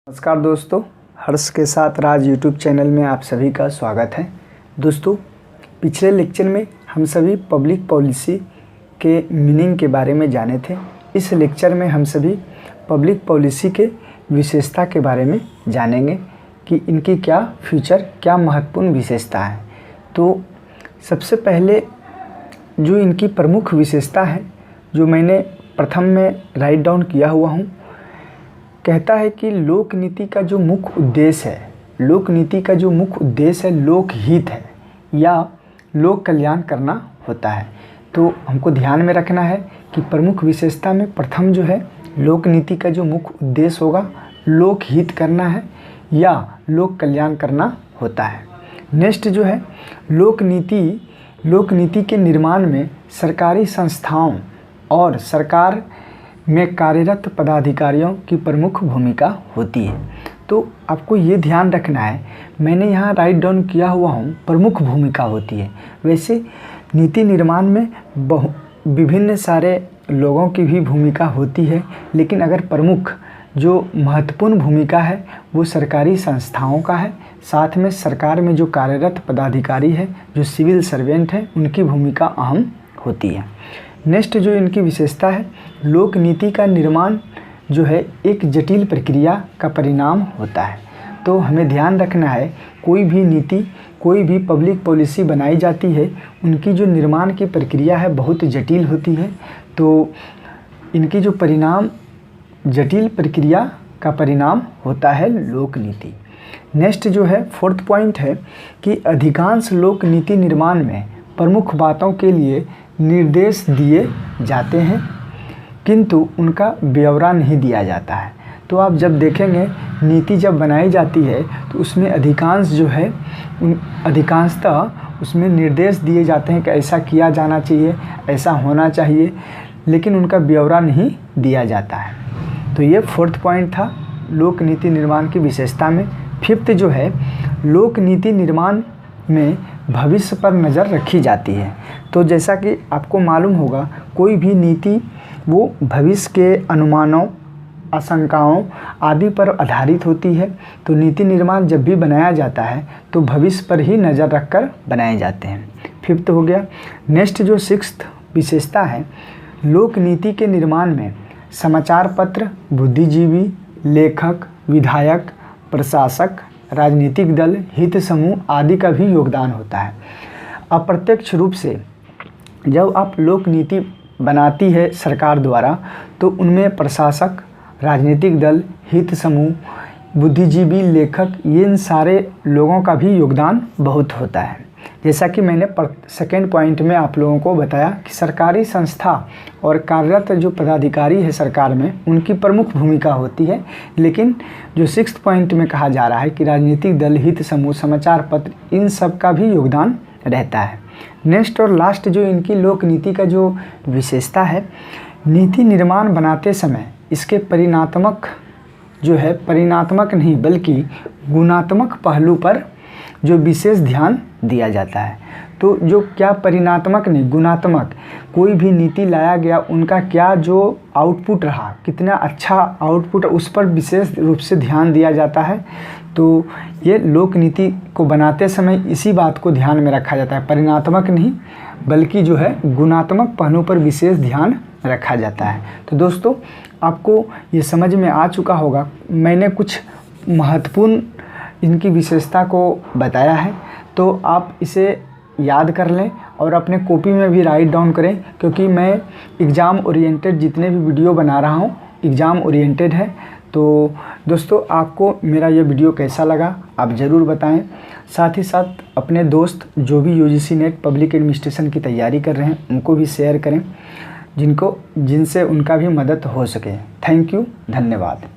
नमस्कार दोस्तों, हर्ष के साथ राज यूट्यूब चैनल में आप सभी का स्वागत है। दोस्तों, पिछले लेक्चर में हम सभी पब्लिक पॉलिसी के मीनिंग के बारे में जाने थे। इस लेक्चर में हम सभी पब्लिक पॉलिसी के विशेषता के बारे में जानेंगे कि इनकी क्या फीचर, क्या महत्वपूर्ण विशेषता है। तो सबसे पहले जो इनकी प्रमुख विशेषता है, जो मैंने प्रथम में राइट डाउन किया हुआ हूँ, कहता है कि लोक नीति का जो मुख्य उद्देश्य है, लोक नीति का जो मुख्य उद्देश्य है लोकहित है या लोक कल्याण करना होता है। तो हमको ध्यान में रखना है कि प्रमुख विशेषता में प्रथम जो है लोक नीति का जो मुख्य उद्देश्य होगा लोकहित करना है या लोक कल्याण करना होता है। नेक्स्ट जो है लोक नीति के निर्माण में सरकारी संस्थाओं और सरकार में कार्यरत पदाधिकारियों की प्रमुख भूमिका होती है। तो आपको ये ध्यान रखना है, मैंने यहाँ राइट डाउन किया हुआ हूँ प्रमुख भूमिका होती है। वैसे नीति निर्माण में विभिन्न सारे लोगों की भी भूमिका होती है, लेकिन अगर प्रमुख जो महत्वपूर्ण भूमिका है वो सरकारी संस्थाओं का है। साथ में सरकार में जो कार्यरत पदाधिकारी है, जो सिविल सर्वेंट हैं, उनकी भूमिका अहम होती है। नेक्स्ट जो इनकी विशेषता है, लोक नीति का निर्माण जो है एक जटिल प्रक्रिया का परिणाम होता है। तो हमें ध्यान रखना है, कोई भी नीति, कोई भी पब्लिक पॉलिसी बनाई जाती है, उनकी जो निर्माण की प्रक्रिया है बहुत जटिल होती है। तो इनकी जो परिणाम, जटिल प्रक्रिया का परिणाम होता है लोक नीति। नेक्स्ट जो है फोर्थ पॉइंट है कि अधिकांश लोक नीति निर्माण में प्रमुख बातों के लिए निर्देश दिए जाते हैं, किंतु उनका ब्यौरा नहीं दिया जाता है। तो आप जब देखेंगे नीति जब बनाई जाती है तो उसमें अधिकांश जो है अधिकांशतः उसमें निर्देश दिए जाते हैं कि ऐसा किया जाना चाहिए, ऐसा होना चाहिए, लेकिन उनका ब्यौरा नहीं दिया जाता है। तो ये फोर्थ पॉइंट था लोक नीति निर्माण की विशेषता में। फिफ्थ जो है लोक नीति निर्माण में भविष्य पर नज़र रखी जाती है। तो जैसा कि आपको मालूम होगा, कोई भी नीति वो भविष्य के अनुमानों, आशंकाओं आदि पर आधारित होती है। तो नीति निर्माण जब भी बनाया जाता है तो भविष्य पर ही नज़र रखकर बनाए जाते हैं। फिफ्थ हो गया। नेक्स्ट जो सिक्स्थ विशेषता है, लोक नीति के निर्माण में समाचार पत्र, बुद्धिजीवी, लेखक, विधायक, प्रशासक, राजनीतिक दल, हित समूह आदि का भी योगदान होता है। अप्रत्यक्ष रूप से जब आप लोक नीति बनाती है सरकार द्वारा, तो उनमें प्रशासक, राजनीतिक दल, हित समूह, बुद्धिजीवी, लेखक, इन सारे लोगों का भी योगदान बहुत होता है। जैसा कि मैंने सेकेंड पॉइंट में आप लोगों को बताया कि सरकारी संस्था और कार्यरत जो पदाधिकारी है सरकार में, उनकी प्रमुख भूमिका होती है, लेकिन जो सिक्स्थ पॉइंट में कहा जा रहा है कि राजनीतिक दल, हित समूह, समाचार पत्र, इन सब का भी योगदान रहता है। नेक्स्ट और लास्ट जो इनकी लोक नीति का जो विशेषता है, नीति निर्माण बनाते समय इसके परिणात्मक जो है, परिणात्मक नहीं बल्कि गुणात्मक पहलू पर जो विशेष ध्यान दिया जाता है। तो जो क्या परिणात्मक नहीं, गुणात्मक, कोई भी नीति लाया गया उनका क्या जो आउटपुट रहा, कितना अच्छा आउटपुट, उस पर विशेष रूप से ध्यान दिया जाता है। तो ये लोक नीति को बनाते समय इसी बात को ध्यान में रखा जाता है, परिणात्मक नहीं बल्कि जो है गुणात्मक पहलू पर विशेष ध्यान रखा जाता है। तो दोस्तों, आपको ये समझ में आ चुका होगा, मैंने कुछ महत्वपूर्ण इनकी विशेषता को बताया है। तो आप इसे याद कर लें और अपने कॉपी में भी राइट डाउन करें, क्योंकि मैं एग्ज़ाम ओरिएंटेड जितने भी वीडियो बना रहा हूँ एग्ज़ाम ओरिएंटेड है। तो दोस्तों, आपको मेरा ये वीडियो कैसा लगा आप ज़रूर बताएं। साथ ही साथ अपने दोस्त जो भी यूजीसी नेट पब्लिक एडमिनिस्ट्रेशन की तैयारी कर रहे हैं उनको भी शेयर करें, जिनसे उनका भी मदद हो सके। थैंक यू, धन्यवाद।